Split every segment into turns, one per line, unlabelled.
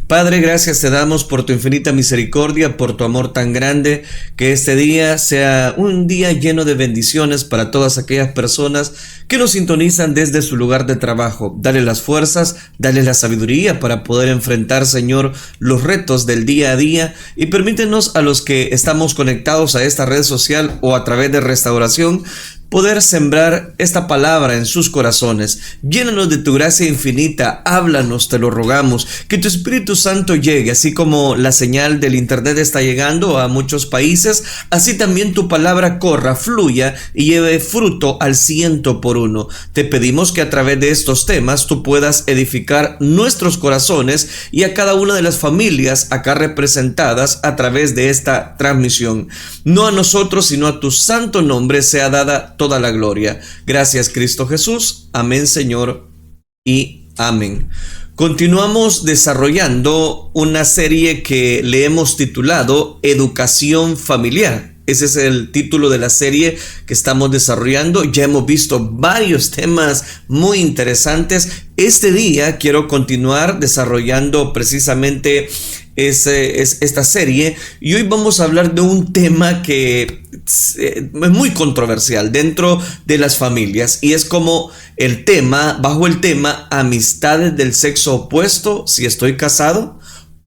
Padre, gracias te damos por tu infinita misericordia, por tu amor tan grande, que este día sea un día lleno de bendiciones para todas aquellas personas que nos sintonizan desde su lugar de trabajo. Dale las fuerzas, dale la sabiduría para poder enfrentar, Señor, los retos del día a día, y permítenos a los que estamos conectados a esta red social o a través de Restauración, poder sembrar esta palabra en sus corazones. Llénanos de tu gracia infinita, háblanos, te lo rogamos, que tu Espíritu Santo llegue, así como la señal del internet está llegando a muchos países, así también tu palabra corra, fluya y lleve fruto al 100%. Te pedimos que a través de estos temas tú puedas edificar nuestros corazones y a cada una de las familias acá representadas a través de esta transmisión. No a nosotros, sino a tu santo nombre sea dada toda la gloria. Gracias, Cristo Jesús. Amén, Señor, y amén. Continuamos desarrollando una serie que le hemos titulado Educación Familiar. Ese es el título de la serie que estamos desarrollando. Ya hemos visto varios temas muy interesantes. Este día quiero continuar desarrollando precisamente esta serie, y hoy vamos a hablar de un tema que es muy controversial dentro de las familias, y es como bajo el tema amistades del sexo opuesto si estoy casado.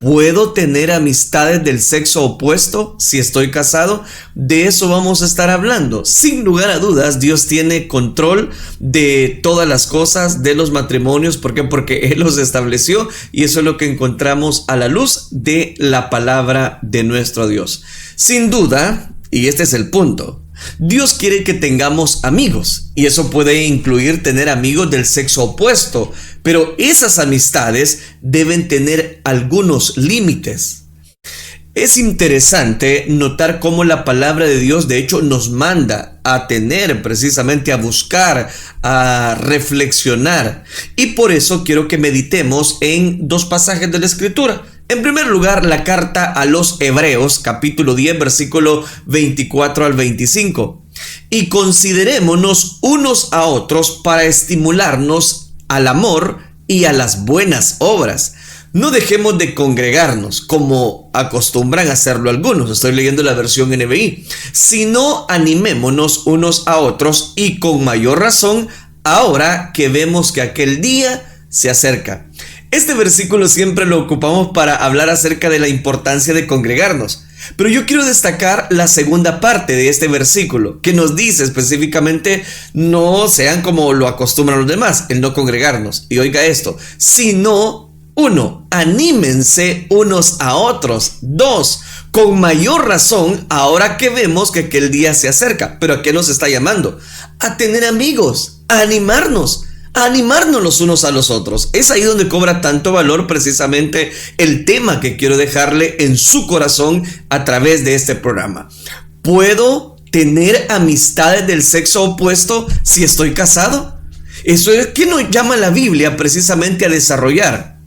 ¿Puedo tener amistades del sexo opuesto si estoy casado? De eso vamos a estar hablando. Sin lugar a dudas, Dios tiene control de todas las cosas, de los matrimonios. ¿Por qué? Porque Él los estableció, y eso es lo que encontramos a la luz de la palabra de nuestro Dios. Sin duda, y este es el punto, Dios quiere que tengamos amigos, y eso puede incluir tener amigos del sexo opuesto, pero esas amistades deben tener algunos límites. Es interesante notar cómo la palabra de Dios de hecho nos manda a tener, precisamente a buscar, a reflexionar, y por eso quiero que meditemos en dos pasajes de la Escritura. En primer lugar, la carta a los Hebreos, capítulo 10, versículo 24 al 25. Y considerémonos unos a otros para estimularnos al amor y a las buenas obras. No dejemos de congregarnos, como acostumbran a hacerlo algunos. Estoy leyendo la versión NBI. Sino animémonos unos a otros, y con mayor razón, ahora que vemos que aquel día se acerca. Este versículo siempre lo ocupamos para hablar acerca de la importancia de congregarnos. Pero yo quiero destacar la segunda parte de este versículo, que nos dice específicamente: no sean como lo acostumbran los demás, el no congregarnos. Y oiga esto: sino, 1, anímense unos a otros. 2, con mayor razón, ahora que vemos que aquel día se acerca. ¿Pero a qué nos está llamando? A tener amigos, a animarnos los unos a los otros. Es ahí donde cobra tanto valor precisamente el tema que quiero dejarle en su corazón a través de este programa. ¿Puedo tener amistades del sexo opuesto si estoy casado? Eso es que nos llama la Biblia precisamente a desarrollar.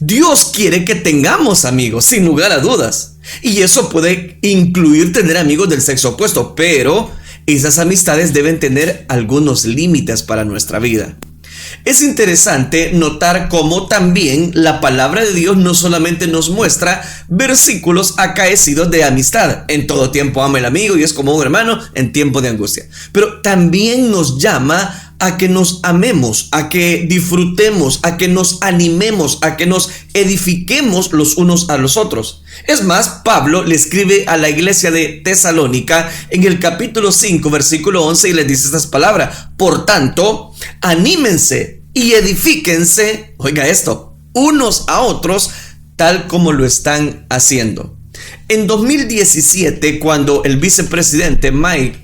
Dios quiere que tengamos amigos, sin lugar a dudas, y eso puede incluir tener amigos del sexo opuesto, pero esas amistades deben tener algunos límites para nuestra vida. Es interesante notar cómo también la palabra de Dios no solamente nos muestra versículos acaecidos de amistad. En todo tiempo ama el amigo y es como un hermano en tiempo de angustia. Pero también nos llama a que nos amemos, a que disfrutemos, a que nos animemos, a que nos edifiquemos los unos a los otros. Es más, Pablo le escribe a la iglesia de Tesalónica en el capítulo 5, versículo 11, y les dice estas palabras: por tanto, anímense y edifíquense, oiga esto, unos a otros, tal como lo están haciendo. En 2017, cuando el vicepresidente Mike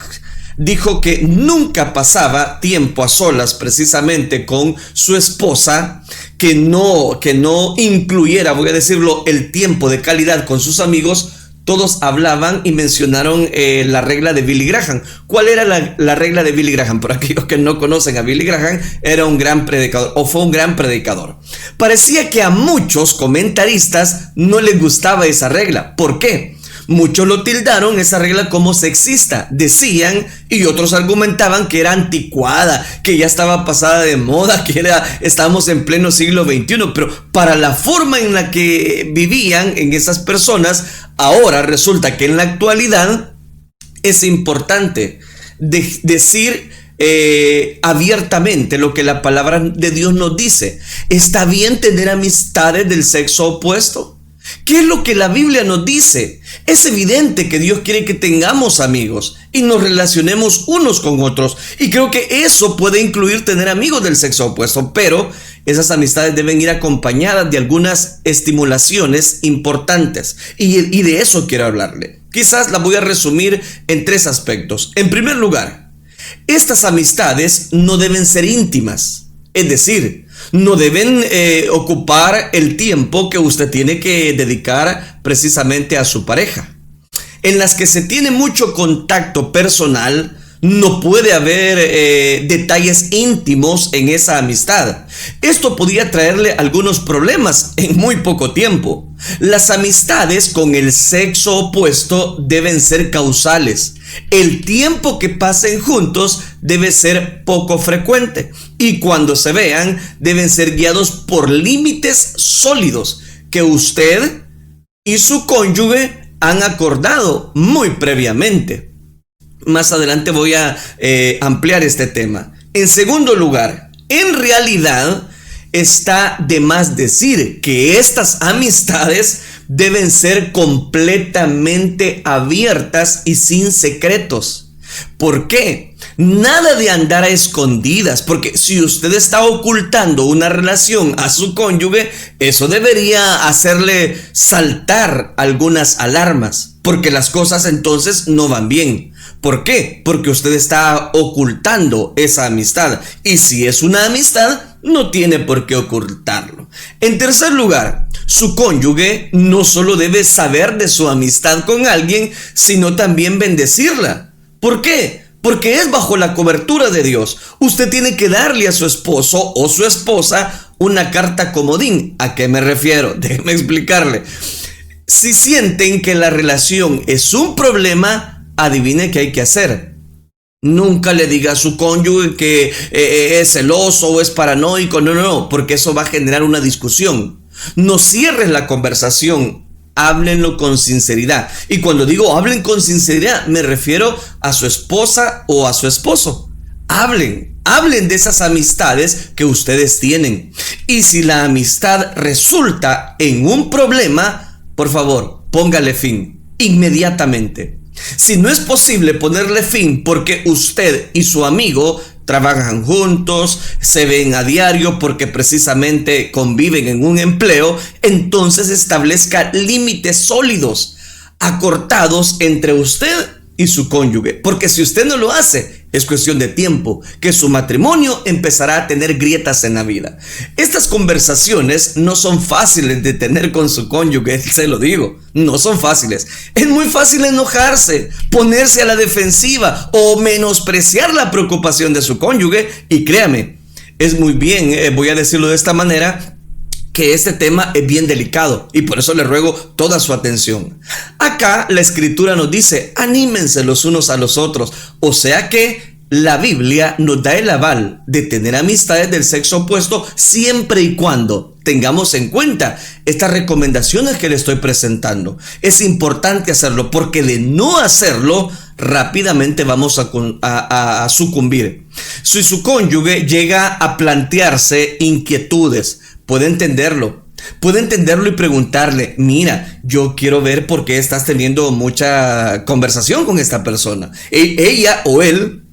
dijo que nunca pasaba tiempo a solas precisamente con su esposa, que no incluyera, voy a decirlo, el tiempo de calidad con sus amigos, todos hablaban y mencionaron la regla de Billy Graham. ¿Cuál era la regla de Billy Graham? Por aquellos que no conocen a Billy Graham, era un gran predicador, o fue un gran predicador. Parecía que a muchos comentaristas no les gustaba esa regla. ¿Por qué? Muchos lo tildaron esa regla como sexista, decían, y otros argumentaban que era anticuada, que ya estaba pasada de moda, que estábamos en pleno siglo XXI, pero para la forma en la que vivían en esas personas, ahora resulta que en la actualidad es importante decir abiertamente lo que la palabra de Dios nos dice. ¿Está bien tener amistades del sexo opuesto? ¿Qué es lo que la Biblia nos dice? Es evidente que Dios quiere que tengamos amigos y nos relacionemos unos con otros. Y creo que eso puede incluir tener amigos del sexo opuesto, pero esas amistades deben ir acompañadas de algunas estimulaciones importantes. Y de eso quiero hablarle. Quizás la voy a resumir en 3 aspectos. En primer lugar, estas amistades no deben ser íntimas. Es decir, no deben ocupar el tiempo que usted tiene que dedicar precisamente a su pareja. En las que se tiene mucho contacto personal, no puede haber detalles íntimos en esa amistad. Esto podría traerle algunos problemas en muy poco tiempo. Las amistades con el sexo opuesto deben ser causales. El tiempo que pasen juntos debe ser poco frecuente. Y cuando se vean, deben ser guiados por límites sólidos que usted y su cónyuge han acordado muy previamente. Más adelante voy a ampliar este tema. En segundo lugar, en realidad está de más decir que estas amistades deben ser completamente abiertas y sin secretos. ¿Por qué? Nada de andar a escondidas, porque si usted está ocultando una relación a su cónyuge, eso debería hacerle saltar algunas alarmas, porque las cosas entonces no van bien. ¿Por qué? Porque usted está ocultando esa amistad. Y si es una amistad, no tiene por qué ocultarlo. En tercer lugar, su cónyuge no solo debe saber de su amistad con alguien, sino también bendecirla. ¿Por qué? Porque es bajo la cobertura de Dios. Usted tiene que darle a su esposo o su esposa una carta comodín. ¿A qué me refiero? Déjeme explicarle. Si sienten que la relación es un problema, adivine qué hay que hacer. Nunca le diga a su cónyuge que es celoso o es paranoico. No, porque eso va a generar una discusión. No cierres la conversación. Háblenlo con sinceridad. Y cuando digo hablen con sinceridad, me refiero a su esposa o a su esposo. Hablen de esas amistades que ustedes tienen. Y si la amistad resulta en un problema, por favor, póngale fin inmediatamente. Si no es posible ponerle fin porque usted y su amigo trabajan juntos, se ven a diario porque precisamente conviven en un empleo, entonces establezca límites sólidos, acortados entre usted y su cónyuge. Porque si usted no lo hace, es cuestión de tiempo que su matrimonio empezará a tener grietas en la vida. Estas conversaciones no son fáciles de tener con su cónyuge, se lo digo, no son fáciles. Es muy fácil enojarse, ponerse a la defensiva o menospreciar la preocupación de su cónyuge. Y créame, es muy bien, voy a decirlo de esta manera, que este tema es bien delicado y por eso le ruego toda su atención. Acá la escritura nos dice, anímense los unos a los otros. O sea que la Biblia nos da el aval de tener amistades del sexo opuesto siempre y cuando tengamos en cuenta estas recomendaciones que le estoy presentando. Es importante hacerlo porque de no hacerlo, rápidamente vamos a sucumbir. Si su cónyuge llega a plantearse inquietudes, puede entenderlo y preguntarle, mira, yo quiero ver por qué estás teniendo mucha conversación con esta persona. Ella o él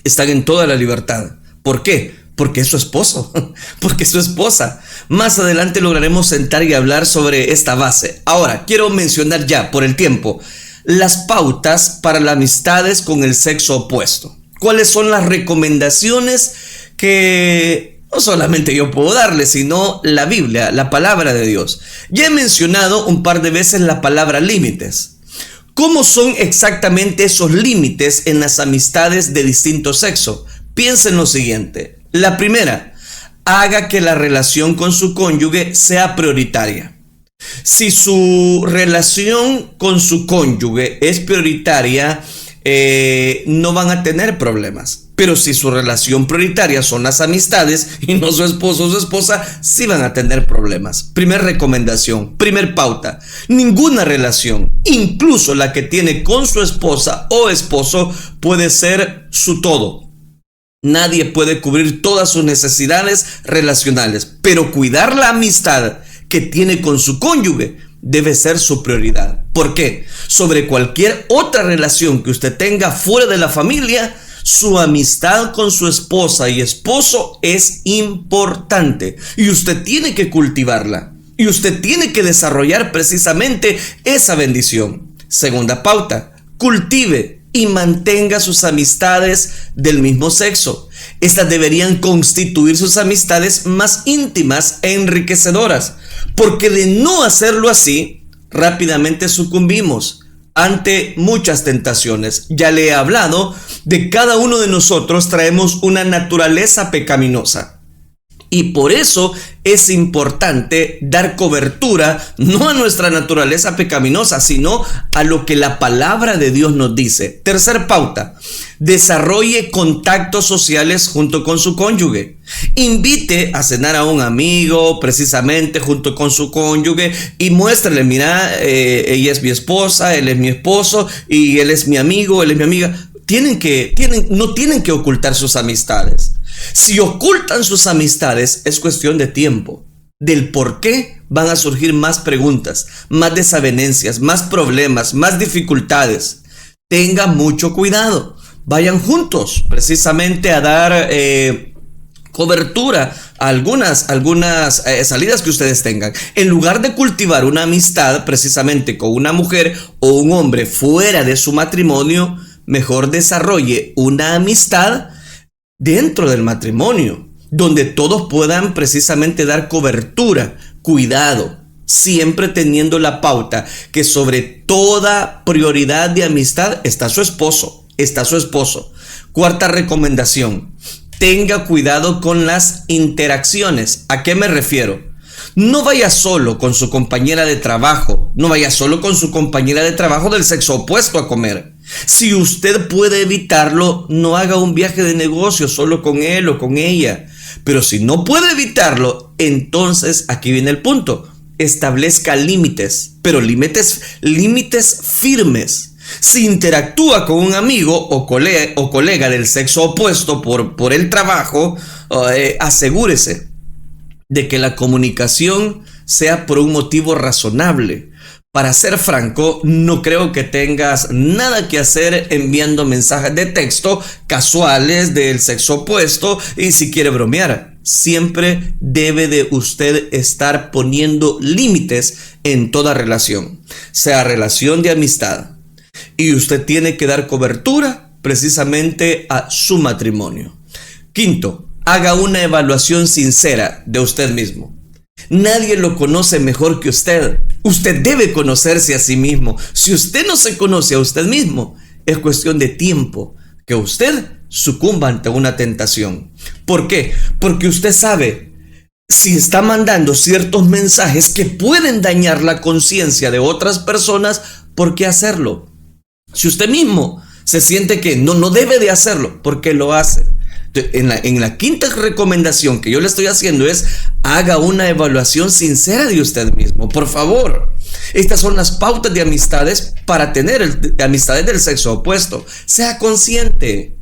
están en toda la libertad. ¿Por qué? Porque es su esposo, porque es su esposa. Más adelante lograremos sentar y hablar sobre esta base. Ahora, quiero mencionar ya, por el tiempo, las pautas para las amistades con el sexo opuesto. ¿Cuáles son las recomendaciones que no solamente yo puedo darle, sino la Biblia, la palabra de Dios? Ya he mencionado un par de veces la palabra límites. ¿Cómo son exactamente esos límites en las amistades de distinto sexo? Piensa en lo siguiente. La primera, haga que la relación con su cónyuge sea prioritaria. Si su relación con su cónyuge es prioritaria, no van a tener problemas. Pero si su relación prioritaria son las amistades y no su esposo o su esposa, sí van a tener problemas. Primer recomendación, primer pauta: ninguna relación, incluso la que tiene con su esposa o esposo, puede ser su todo. Nadie puede cubrir todas sus necesidades relacionales, pero cuidar la amistad que tiene con su cónyuge debe ser su prioridad. ¿Por qué? Sobre cualquier otra relación que usted tenga fuera de la familia, su amistad con su esposa y esposo es importante y usted tiene que cultivarla y usted tiene que desarrollar precisamente esa bendición. Segunda pauta: cultive y mantenga sus amistades del mismo sexo. Estas deberían constituir sus amistades más íntimas e enriquecedoras, porque de no hacerlo así, rápidamente sucumbimos ante muchas tentaciones. Ya le he hablado de cada uno de nosotros traemos una naturaleza pecaminosa. Y por eso es importante dar cobertura no a nuestra naturaleza pecaminosa, sino a lo que la palabra de Dios nos dice. Tercer pauta: desarrolle contactos sociales junto con su cónyuge. Invite a cenar a un amigo precisamente junto con su cónyuge y muéstrele: mira, ella es mi esposa, él es mi esposo y él es mi amigo, él es mi amiga. No tienen que ocultar sus amistades. Si ocultan sus amistades, es cuestión de tiempo. Del por qué van a surgir más preguntas, más desavenencias, más problemas, más dificultades. Tenga mucho cuidado. Vayan juntos precisamente a dar cobertura a algunas salidas que ustedes tengan. En lugar de cultivar una amistad precisamente con una mujer o un hombre fuera de su matrimonio, mejor desarrolle una amistad dentro del matrimonio, donde todos puedan precisamente dar cobertura, cuidado, siempre teniendo la pauta que sobre toda prioridad de amistad está su esposo, Cuarta recomendación: tenga cuidado con las interacciones. ¿A qué me refiero? No vaya solo con su compañera de trabajo, no vaya solo con su compañera de trabajo del sexo opuesto a comer. Si usted puede evitarlo, no haga un viaje de negocio solo con él o con ella. Pero si no puede evitarlo, entonces aquí viene el punto: establezca límites, pero límites firmes. Si interactúa con un amigo o colega del sexo opuesto por el trabajo, asegúrese de que la comunicación sea por un motivo razonable. Para ser franco, no creo que tengas nada que hacer enviando mensajes de texto casuales del sexo opuesto y si quiere bromear. Siempre debe de usted estar poniendo límites en toda relación, sea relación de amistad. Y usted tiene que dar cobertura precisamente a su matrimonio. Quinto, haga una evaluación sincera de usted mismo. Nadie lo conoce mejor que usted. Usted debe conocerse a sí mismo. Si usted no se conoce a usted mismo, es cuestión de tiempo que usted sucumba ante una tentación. ¿Por qué? Porque usted sabe si está mandando ciertos mensajes que pueden dañar la conciencia de otras personas. ¿Por qué hacerlo? Si usted mismo se siente que no debe de hacerlo, ¿por qué lo hace? En la quinta recomendación que yo le estoy haciendo es: haga una evaluación sincera de usted mismo, por favor. Estas son las pautas de amistades para tener amistades del sexo opuesto. Sea consciente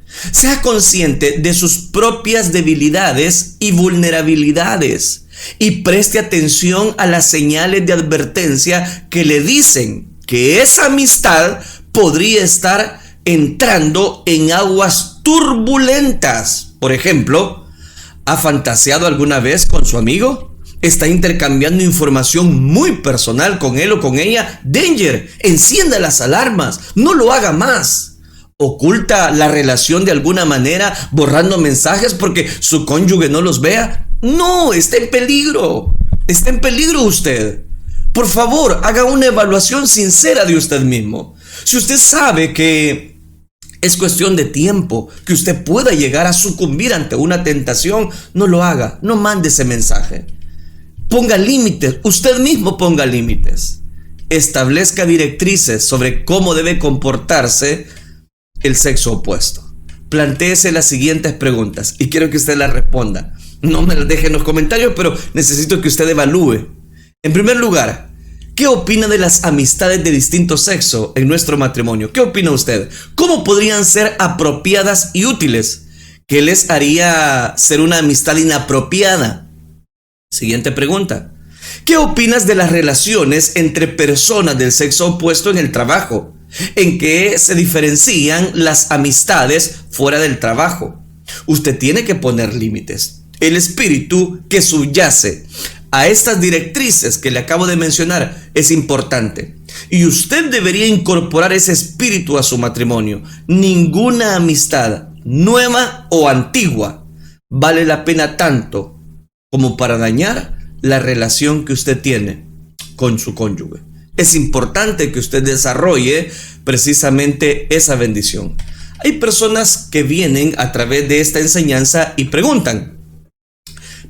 de sus propias debilidades y vulnerabilidades y preste atención a las señales de advertencia que le dicen que esa amistad podría estar entrando en aguas turbulentas. Por ejemplo, ¿ha fantaseado alguna vez con su amigo? ¿Está intercambiando información muy personal con él o con ella? Danger, encienda las alarmas, no lo haga más. ¿Oculta la relación de alguna manera borrando mensajes porque su cónyuge no los vea? No, está en peligro usted. Por favor, haga una evaluación sincera de usted mismo. Si usted sabe que es cuestión de tiempo que usted pueda llegar a sucumbir ante una tentación, no lo haga, no mande ese mensaje. Ponga límites, usted mismo ponga límites. Establezca directrices sobre cómo debe comportarse el sexo opuesto. Plantéese las siguientes preguntas y quiero que usted las responda. No me las deje en los comentarios, pero necesito que usted evalúe. En primer lugar, ¿qué opina de las amistades de distinto sexo en nuestro matrimonio? ¿Qué opina usted? ¿Cómo podrían ser apropiadas y útiles? ¿Qué les haría ser una amistad inapropiada? Siguiente pregunta. ¿Qué opinas de las relaciones entre personas del sexo opuesto en el trabajo? ¿En qué se diferencian las amistades fuera del trabajo? Usted tiene que poner límites. El espíritu que subyace a estas directrices que le acabo de mencionar es importante. Y usted debería incorporar ese espíritu a su matrimonio. Ninguna amistad, nueva o antigua, vale la pena tanto como para dañar la relación que usted tiene con su cónyuge. Es importante que usted desarrolle precisamente esa bendición. Hay personas que vienen a través de esta enseñanza y preguntan: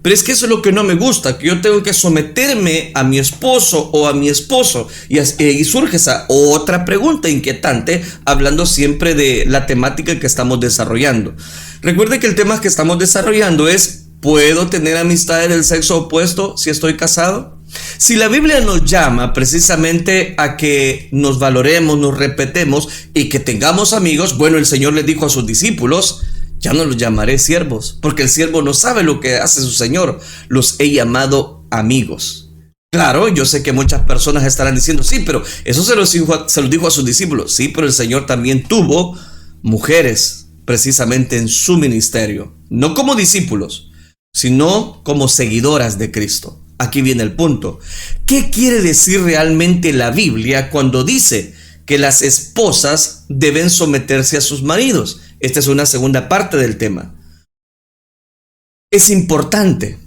pero es que eso es lo que no me gusta, que yo tengo que someterme a mi esposo o a mi esposo. Y surge esa otra pregunta inquietante, hablando siempre de la temática que estamos desarrollando. Recuerde que el tema que estamos desarrollando es: ¿puedo tener amistades del sexo opuesto si estoy casado? Si la Biblia nos llama precisamente a que nos valoremos, nos respetemos y que tengamos amigos, bueno, el Señor les dijo a sus discípulos: ya no los llamaré siervos, porque el siervo no sabe lo que hace su Señor. Los he llamado amigos. Claro, yo sé que muchas personas estarán diciendo: sí, pero eso se los dijo a sus discípulos. Sí, pero el Señor también tuvo mujeres precisamente en su ministerio. No como discípulos, sino como seguidoras de Cristo. Aquí viene el punto. ¿Qué quiere decir realmente la Biblia cuando dice que las esposas deben someterse a sus maridos? Esta es una segunda parte del tema. Es importante.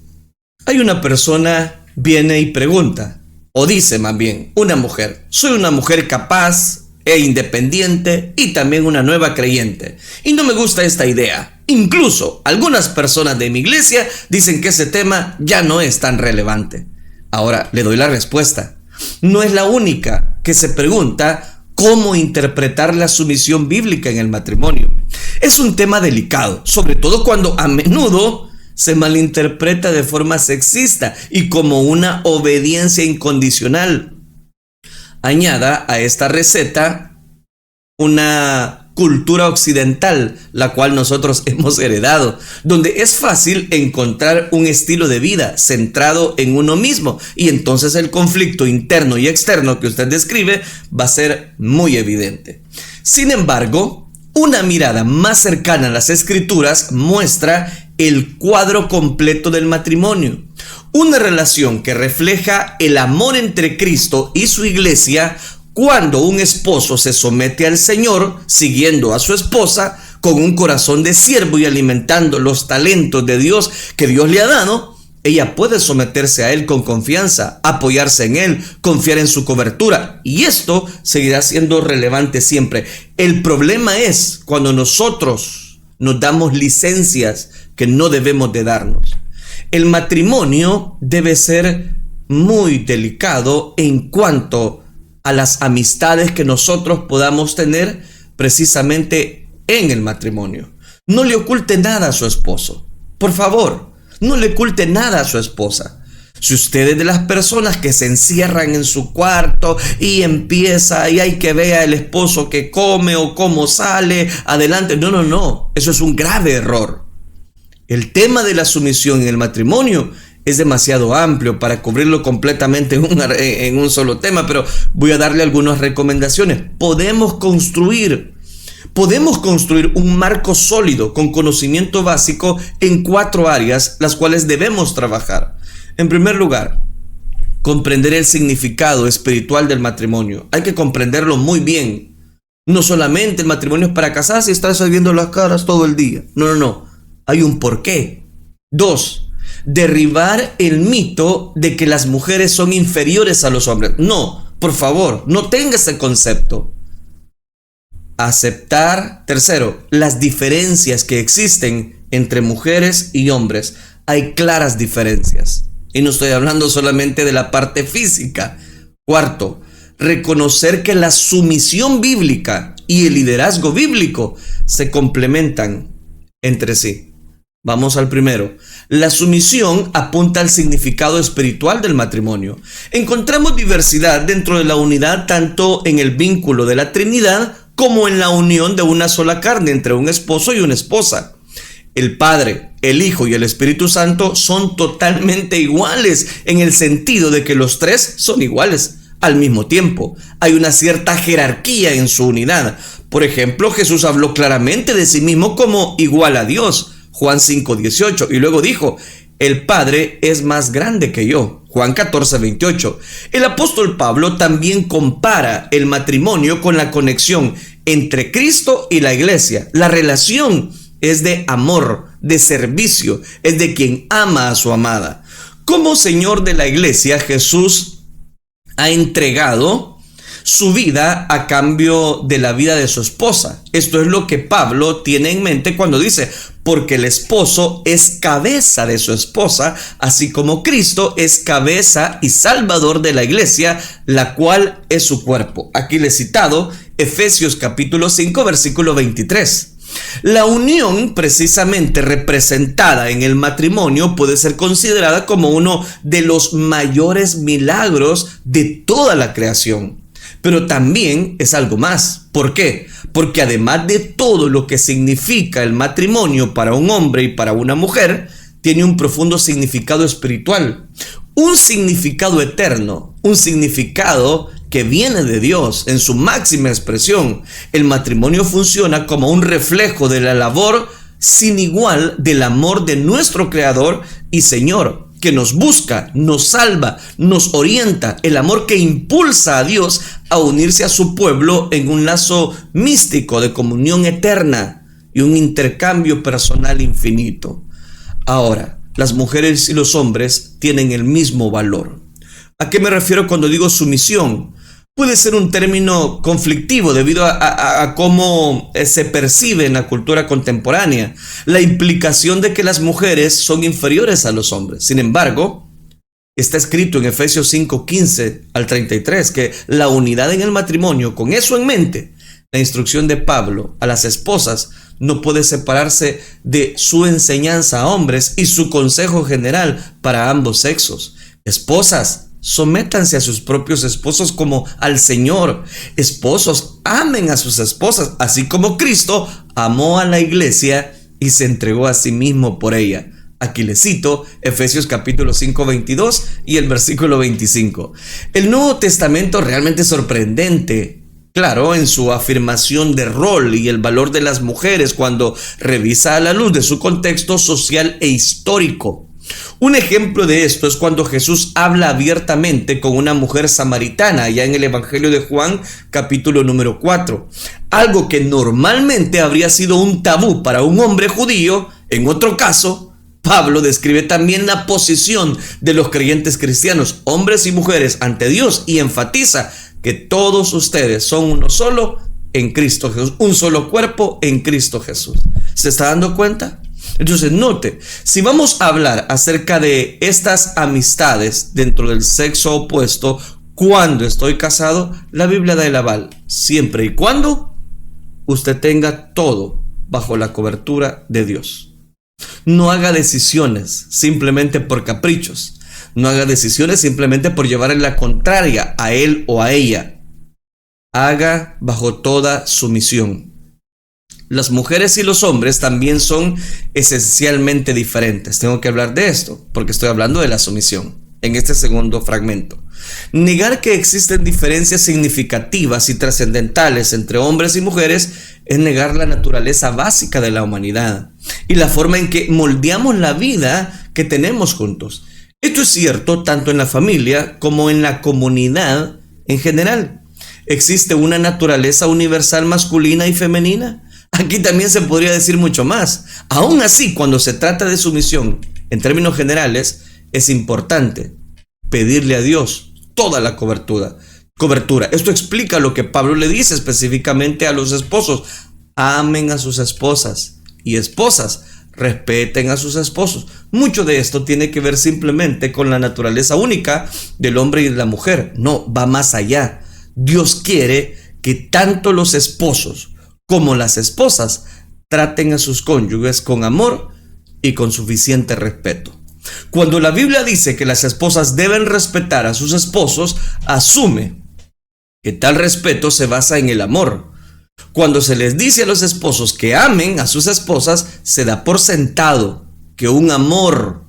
Hay una persona viene y pregunta, o dice más bien, una mujer: soy una mujer capaz e independiente y también una nueva creyente, y no me gusta esta idea. Incluso algunas personas de mi iglesia dicen que ese tema ya no es tan relevante. Ahora le doy la respuesta. No es la única que se pregunta cómo interpretar la sumisión bíblica en el matrimonio. Es un tema delicado, sobre todo cuando a menudo se malinterpreta de forma sexista y como una obediencia incondicional. Añada a esta receta una cultura occidental, la cual nosotros hemos heredado, donde es fácil encontrar un estilo de vida centrado en uno mismo, y entonces el conflicto interno y externo que usted describe va a ser muy evidente. Sin embargo, una mirada más cercana a las Escrituras muestra el cuadro completo del matrimonio, una relación que refleja el amor entre Cristo y su iglesia. Cuando un esposo se somete al Señor, siguiendo a su esposa con un corazón de siervo y alimentando los talentos de Dios que Dios le ha dado, ella puede someterse a Él con confianza, apoyarse en Él, confiar en su cobertura, y esto seguirá siendo relevante siempre. El problema es cuando nosotros nos damos licencias que no debemos de darnos. El matrimonio debe ser muy delicado en cuanto a las amistades que nosotros podamos tener precisamente en el matrimonio. No le oculte nada a su esposo. Por favor, no le oculte nada a su esposa. Si usted es de las personas que se encierran en su cuarto y empieza y hay que ver al esposo que come o cómo sale adelante, no, eso es un grave error. El tema de la sumisión en el matrimonio es demasiado amplio para cubrirlo completamente en un solo tema, pero voy a darle algunas recomendaciones. Podemos construir un marco sólido con conocimiento básico en 4 áreas, las cuales debemos trabajar. En primer lugar, comprender el significado espiritual del matrimonio. Hay que comprenderlo muy bien. No solamente el matrimonio es para casarse y estarse viendo las caras todo el día. No. Hay un porqué. 2. Derribar el mito de que las mujeres son inferiores a los hombres. No, por favor, no tenga ese concepto. Aceptar. 3. Las diferencias que existen entre mujeres y hombres. Hay claras diferencias. Y no estoy hablando solamente de la parte física. Cuarto, reconocer que la sumisión bíblica y el liderazgo bíblico se complementan entre sí. Vamos al primero. La sumisión apunta al significado espiritual del matrimonio. Encontramos diversidad dentro de la unidad tanto en el vínculo de la Trinidad como en la unión de una sola carne entre un esposo y una esposa. El Padre, el Hijo y el Espíritu Santo son totalmente iguales en el sentido de que los tres son iguales al mismo tiempo. Hay una cierta jerarquía en su unidad. Por ejemplo, Jesús habló claramente de sí mismo como igual a Dios, Juan 5:18, y luego dijo: el Padre es más grande que yo, Juan 14:28. El apóstol Pablo también compara el matrimonio con la conexión entre Cristo y la iglesia. La relación es de amor, de servicio, es de quien ama a su amada. Como Señor de la iglesia, Jesús ha entregado su vida a cambio de la vida de su esposa. Esto es lo que Pablo tiene en mente cuando dice: porque el esposo es cabeza de su esposa, así como Cristo es cabeza y salvador de la iglesia, la cual es su cuerpo. Aquí le he citado Efesios capítulo 5, versículo 23. La unión precisamente representada en el matrimonio puede ser considerada como uno de los mayores milagros de toda la creación. Pero también es algo más. ¿Por qué? Porque además de todo lo que significa el matrimonio para un hombre y para una mujer, tiene un profundo significado espiritual, un significado eterno, un significado que viene de Dios en su máxima expresión. El matrimonio funciona como un reflejo de la labor sin igual del amor de nuestro Creador y Señor, que nos busca, nos salva, nos orienta, el amor que impulsa a Dios a unirse a su pueblo en un lazo místico de comunión eterna y un intercambio personal infinito. Ahora, las mujeres y los hombres tienen el mismo valor. ¿A qué me refiero cuando digo sumisión? Puede ser un término conflictivo debido a cómo se percibe en la cultura contemporánea la implicación de que las mujeres son inferiores a los hombres. Sin embargo, está escrito en Efesios 5:15 al 33 que la unidad en el matrimonio, con eso en mente, la instrucción de Pablo a las esposas no puede separarse de su enseñanza a hombres y su consejo general para ambos sexos. Esposas, sométanse a sus propios esposos como al Señor. Esposos, amen a sus esposas, así como Cristo amó a la iglesia y se entregó a sí mismo por ella. Aquí le cito Efesios capítulo 5, 22 y el versículo 25. El Nuevo Testamento realmente es sorprendente, claro, en su afirmación de rol y el valor de las mujeres cuando revisa a la luz de su contexto social e histórico. Un ejemplo de esto es cuando Jesús habla abiertamente con una mujer samaritana, ya en el Evangelio de Juan, capítulo número 4. Algo que normalmente habría sido un tabú para un hombre judío. En otro caso, Pablo describe también la posición de los creyentes cristianos, hombres y mujeres, ante Dios, y enfatiza que todos ustedes son uno solo en Cristo Jesús, un solo cuerpo en Cristo Jesús. ¿Se está dando cuenta? Entonces note, si vamos a hablar acerca de estas amistades dentro del sexo opuesto, cuando estoy casado, la Biblia da el aval, siempre y cuando usted tenga todo bajo la cobertura de Dios. No haga decisiones simplemente por caprichos, no haga decisiones simplemente por llevarle la contraria a él o a ella. Haga bajo toda sumisión. Las mujeres y los hombres también son esencialmente diferentes. Tengo que hablar de esto porque estoy hablando de la sumisión en este segundo fragmento. Negar que existen diferencias significativas y trascendentales entre hombres y mujeres es negar la naturaleza básica de la humanidad y la forma en que moldeamos la vida que tenemos juntos. Esto es cierto tanto en la familia como en la comunidad en general. ¿Existe una naturaleza universal masculina y femenina? Aquí también se podría decir mucho más. Aún así, cuando se trata de sumisión, en términos generales, es importante pedirle a Dios toda la cobertura. Esto explica lo que Pablo le dice específicamente a los esposos. Amen a sus esposas y esposas, respeten a sus esposos. Mucho de esto tiene que ver simplemente con la naturaleza única del hombre y de la mujer. No, va más allá. Dios quiere que tanto los esposos como las esposas traten a sus cónyuges con amor y con suficiente respeto. Cuando la Biblia dice que las esposas deben respetar a sus esposos, asume que tal respeto se basa en el amor. Cuando se les dice a los esposos que amen a sus esposas, se da por sentado que un amor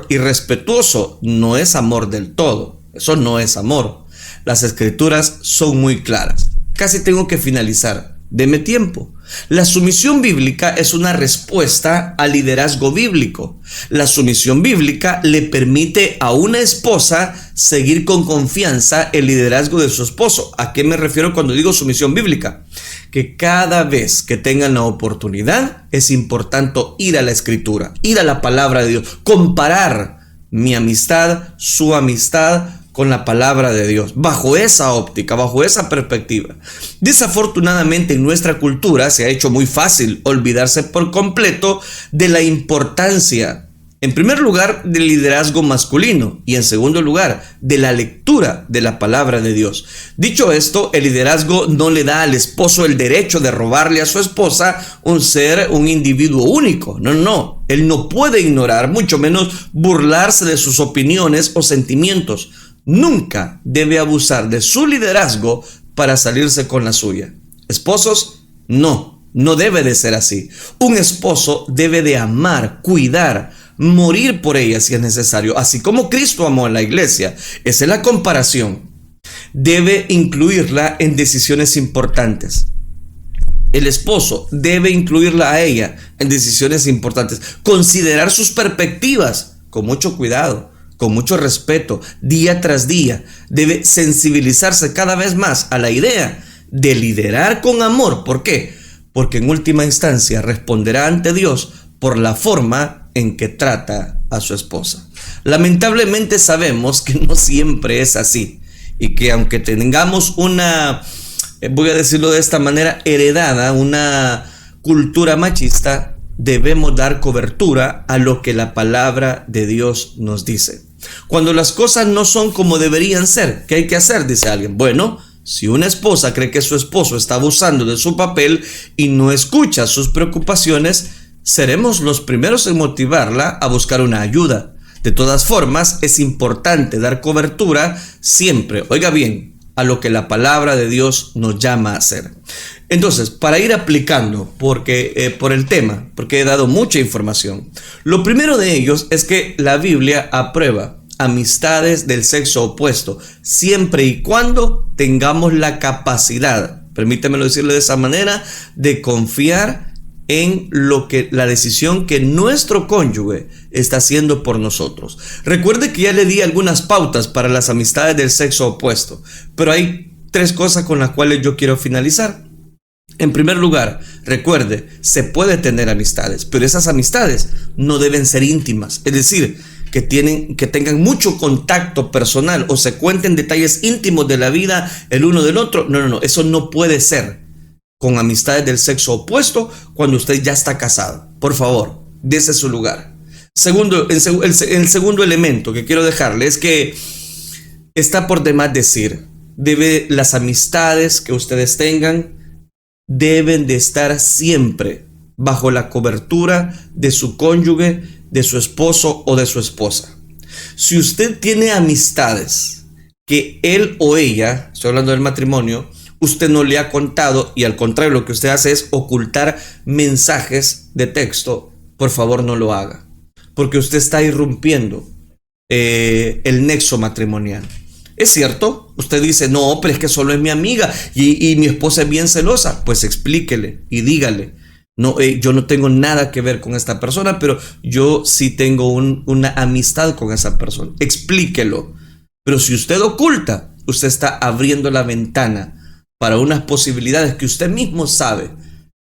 irrespetuoso no es amor del todo. Eso no es amor. Las escrituras son muy claras. Casi tengo que finalizar. Deme tiempo. La sumisión bíblica es una respuesta al liderazgo bíblico. La sumisión bíblica le permite a una esposa seguir con confianza el liderazgo de su esposo. ¿A qué me refiero cuando digo sumisión bíblica? Que cada vez que tengan la oportunidad es importante ir a la escritura, ir a la palabra de Dios, comparar mi amistad, su amistad con la palabra de Dios, bajo esa óptica, bajo esa perspectiva. Desafortunadamente en nuestra cultura se ha hecho muy fácil olvidarse por completo de la importancia, en primer lugar, del liderazgo masculino y en segundo lugar, de la lectura de la palabra de Dios. Dicho esto, el liderazgo no le da al esposo el derecho de robarle a su esposa un individuo único. No, él no puede ignorar, mucho menos burlarse de sus opiniones o sentimientos. Nunca debe abusar de su liderazgo para salirse con la suya. Esposos, no debe de ser así. Un esposo debe de amar, cuidar, morir por ella si es necesario, así como Cristo amó a la iglesia. Esa es la comparación. Debe incluirla en decisiones importantes. El esposo debe incluirla a ella en decisiones importantes. Considerar sus perspectivas con mucho cuidado, con mucho respeto, día tras día. Debe sensibilizarse cada vez más a la idea de liderar con amor. ¿Por qué? Porque en última instancia responderá ante Dios por la forma en que trata a su esposa. Lamentablemente sabemos que no siempre es así y que aunque tengamos una, voy a decirlo de esta manera, heredada, una cultura machista, debemos dar cobertura a lo que la palabra de Dios nos dice. Cuando las cosas no son como deberían ser, ¿qué hay que hacer? Dice alguien. Bueno, si una esposa cree que su esposo está abusando de su papel y no escucha sus preocupaciones, seremos los primeros en motivarla a buscar una ayuda. De todas formas, es importante dar cobertura siempre, oiga bien, a lo que la palabra de Dios nos llama a hacer. Entonces, para ir aplicando, por el tema, porque he dado mucha información, lo primero de ellos es que la Biblia aprueba amistades del sexo opuesto, siempre y cuando tengamos la capacidad, permítamelo decirlo de esa manera, de confiar en la decisión que nuestro cónyuge está haciendo por nosotros. Recuerde que ya le di algunas pautas para las amistades del sexo opuesto, pero hay 3 cosas con las cuales yo quiero finalizar. En primer lugar, recuerde, se puede tener amistades, pero esas amistades no deben ser íntimas, es decir, que tengan mucho contacto personal o se cuenten detalles íntimos de la vida el uno del otro. No, eso no puede ser con amistades del sexo opuesto cuando usted ya está casado. Por favor, dése su lugar. Segundo, el segundo elemento que quiero dejarle es que está por demás decir, las amistades que ustedes tengan deben de estar siempre bajo la cobertura de su cónyuge, de su esposo o de su esposa. Si usted tiene amistades que él o ella, estoy hablando del matrimonio, usted no le ha contado y al contrario lo que usted hace es ocultar mensajes de texto, por favor no lo haga, porque usted está irrumpiendo el nexo matrimonial. Es cierto, usted dice, no, pero es que solo es mi amiga y mi esposa es bien celosa. Pues explíquele y dígale, no, yo no tengo nada que ver con esta persona, pero yo sí tengo una amistad con esa persona. Explíquelo. Pero si usted oculta, usted está abriendo la ventana para unas posibilidades que usted mismo sabe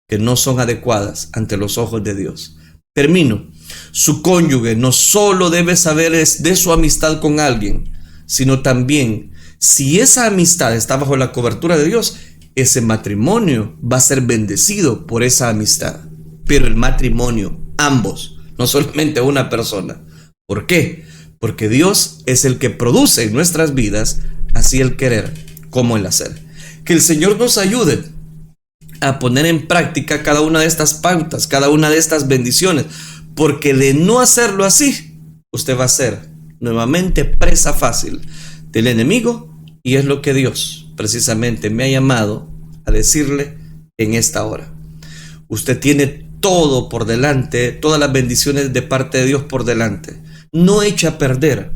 que no son adecuadas ante los ojos de Dios. Termino. Su cónyuge no solo debe saber de su amistad con alguien, sino también, si esa amistad está bajo la cobertura de Dios, ese matrimonio va a ser bendecido por esa amistad. pero el matrimonio, ambos, no solamente una persona. ¿Por qué? Porque Dios es el que produce en nuestras vidas así el querer como el hacer. Que el Señor nos ayude a poner en práctica cada una de estas pautas, cada una de estas bendiciones, porque de no hacerlo así, usted va a ser nuevamente presa fácil del enemigo, y es lo que Dios precisamente me ha llamado a decirle en esta hora. Usted tiene todo por delante, todas las bendiciones de parte de Dios por delante. No eche a perder,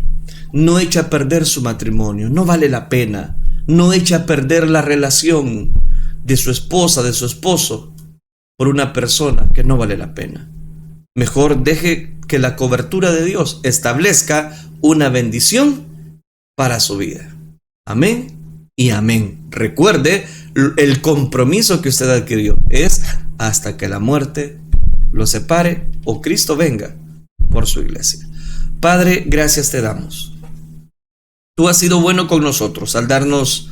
no eche a perder su matrimonio, no vale la pena. No eche a perder la relación de su esposa, de su esposo, por una persona que no vale la pena. Mejor deje que la cobertura de Dios establezca una bendición para su vida. Amén y amén. Recuerde, el compromiso que usted adquirió es hasta que la muerte lo separe o Cristo venga por su iglesia. Padre, gracias te damos. Tú has sido bueno con nosotros al darnos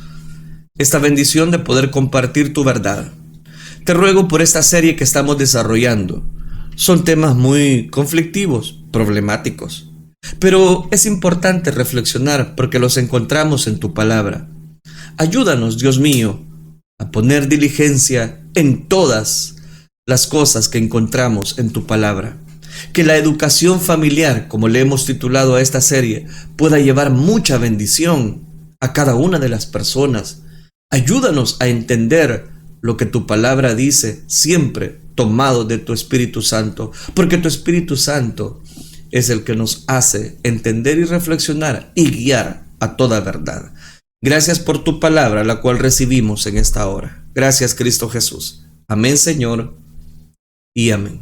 esta bendición de poder compartir tu verdad. Te ruego por esta serie que estamos desarrollando. Son temas muy conflictivos, problemáticos, pero es importante reflexionar porque los encontramos en tu palabra. Ayúdanos, Dios mío, a poner diligencia en todas las cosas que encontramos en tu palabra. Que la educación familiar, como le hemos titulado a esta serie, pueda llevar mucha bendición a cada una de las personas. Ayúdanos a entender lo que tu palabra dice, siempre tomado de tu Espíritu Santo, porque tu Espíritu Santo es el que nos hace entender y reflexionar y guiar a toda verdad. Gracias por tu palabra, la cual recibimos en esta hora. Gracias, Cristo Jesús. Amén, Señor, y amén.